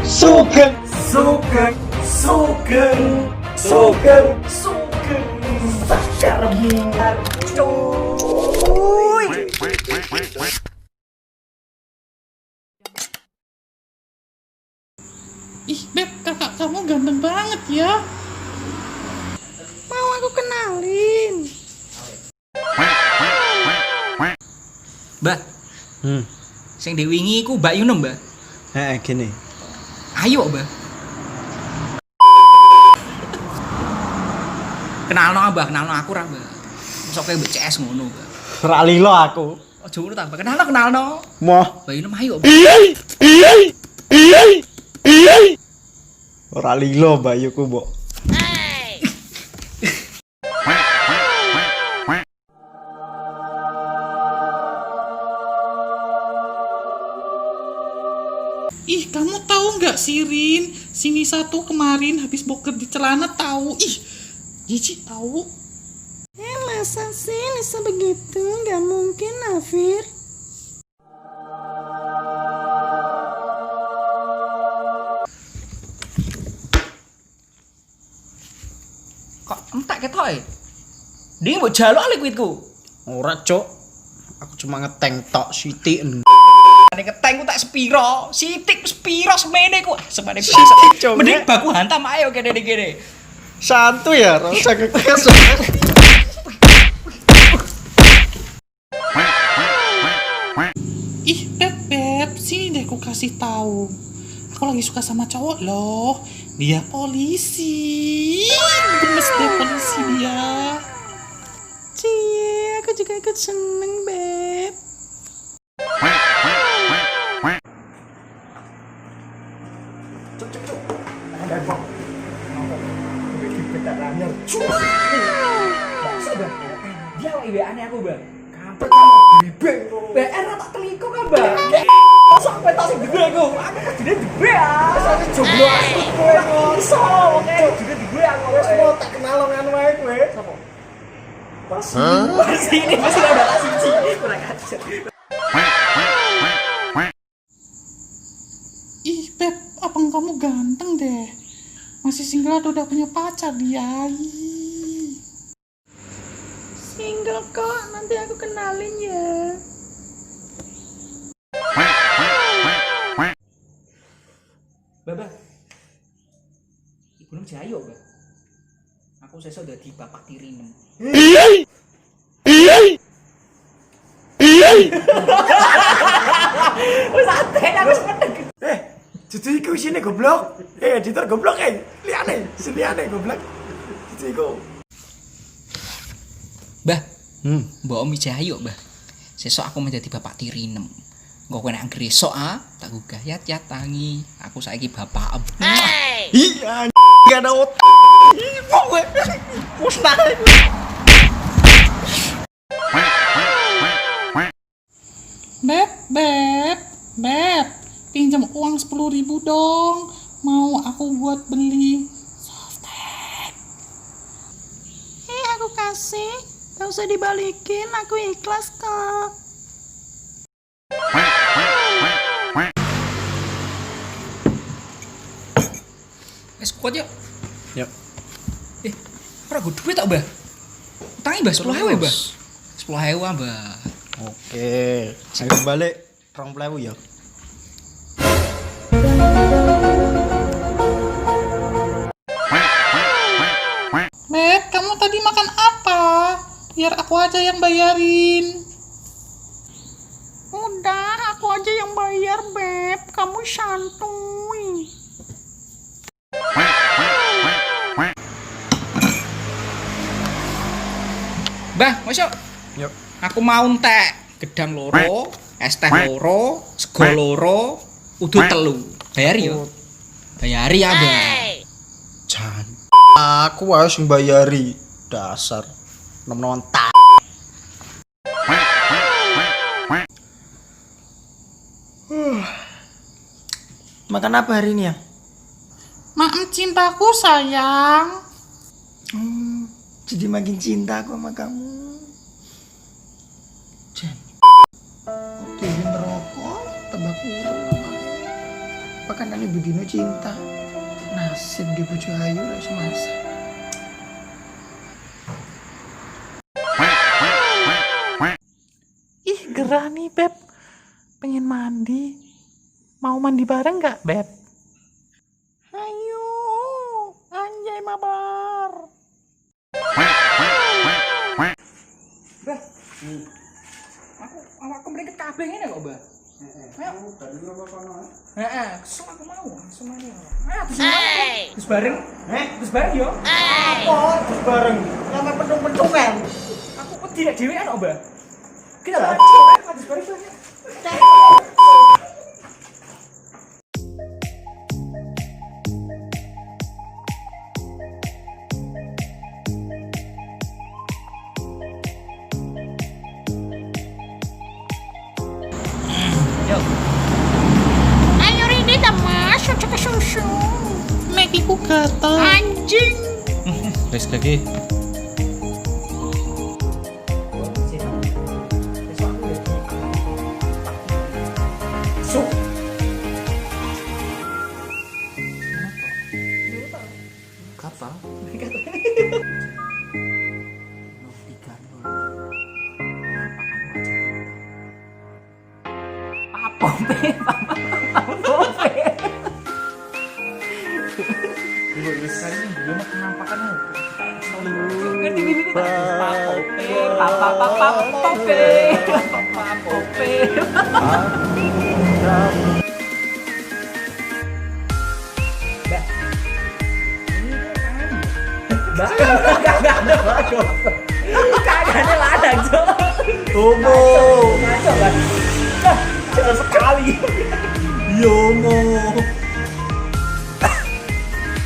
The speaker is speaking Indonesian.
Sugeng. Sugeng, Sugeng, Sugeng, Sugeng, Sakar Bintar, cuy. Ih, Beb, kakak kamu ganteng banget ya. Mau aku kenalin. Mbak, sing diwingi iku Mbak Yunem, Mbak. Gini. Ayo, Mbak. Kenalno Mbak, kenalno aku ra, Mbak. Sok kowe BCS ngono, Mbak. Ora lilo aku. Ojo ngono ta, Mbak. Kenalno. Moh. Mbak Yunem ayo, Mbak. Ora lilo bayuku, Mbok. Ih, kamu tahu nggak Sirin? Sini satu kemarin habis boker di celana tahu. Ih, jijik tahu. Masa sih Nisa begitu? Nggak mungkin, Afir. Kok entek ketok e? Ndi mbok jaluk liquidku. Ora, Cuk. Aku cuma ngeteng tok sithik. Nek keteng ku tak sepiro? Sitik sepiro semene ku. Semene Sitik, Cuk. Mending baku hantam ayo kene. Santuy ya, rasa kekes. Ih, Beb, sini deh aku kasih tahu. Aku lagi suka sama cowok loh. Dia polisi. Gemes deh polisi dia. Cie, aku juga ikut seneng, Beb. Dia WA-ane aku, Mbak. Kampret kamu bebek. BR tak teliko kan, Mbak. Sampai tak sing gede aku. Aku kejine gede ah. Sampe jomblo aku kowe Iso, oke. Juga di gue aku. wis mau tak kenal ngono wae kowe. Sopo? Pas Ini masih ada tak siji. Kurang ajar. Ih, Beb, abang kamu ganteng deh. Masih single atau udah punya pacar dia? Ih. Single kok, nanti aku kenalin ya. Mbak. Ibu nem jayo, Mbak. Aku sesuk dadi bapak tirinem. Wis ate aku wis medeg. Dudu iku isine goblok. Editor goblok liyane, liyane goblok. Dudu iku. Mbah, mbok Om Jayo, Mbah. Sesuk aku menjadi bapak tirinem. Engko kowe nek gresok tak gugah yat tangi. Aku saiki bapak em. Iya, gak ada otak. Kok gue musnah. Beb, pinjam uang 10.000 dong. Mau aku buat beli softtek. Aku kasih. Gak usah dibalikin, aku ikhlas kok. Wis kuat yuk. Yuk. Ora go duit tak, Mbah? Utangi, Mbah, 10.000, Mbah. 10.000, Mbah. Oke. Ayo balik 20.000 ya. Beb, kamu tadi makan apa? Biar aku aja yang bayarin. Udah, aku aja yang bayar, Beb. Kamu santuy. Mbah, masuk. Yuk. Aku mau entek gedang loro, es teh loro, sego loro, udut telu. Bayari yo. Bayari ya, Mbah. Jan. Aku harus membayari dasar nom-noman tak. Makan apa hari ini ya? Maem cintaku, sayang. Jadi makin cinta aku sama kamu. Jen. Dewi merokok, tambah kurang. kan ini bedino cinta. Nasib di bojo ayu lah semasa. Ih, gerah nih, Beb. Pengen mandi. Mau mandi bareng nggak, Beb? Ayo, anjay mabar. Awakku mreket kabeh ngene kok, Mbah. Heeh, kesel aku mau semuanya. Terus bareng. Terus bareng yo. Apa terus bareng? Lama pentung-pentungan. Aku kok tidak dhewean kok, Mbah. Kita lah. Terus bareng. Ayo Rini mas, susu ke susu. Mekiku gatel. Anjing. Wes lagi. Kagaknya ladang, Cok. Homo. Ngaco kan? Sekali. Yomo.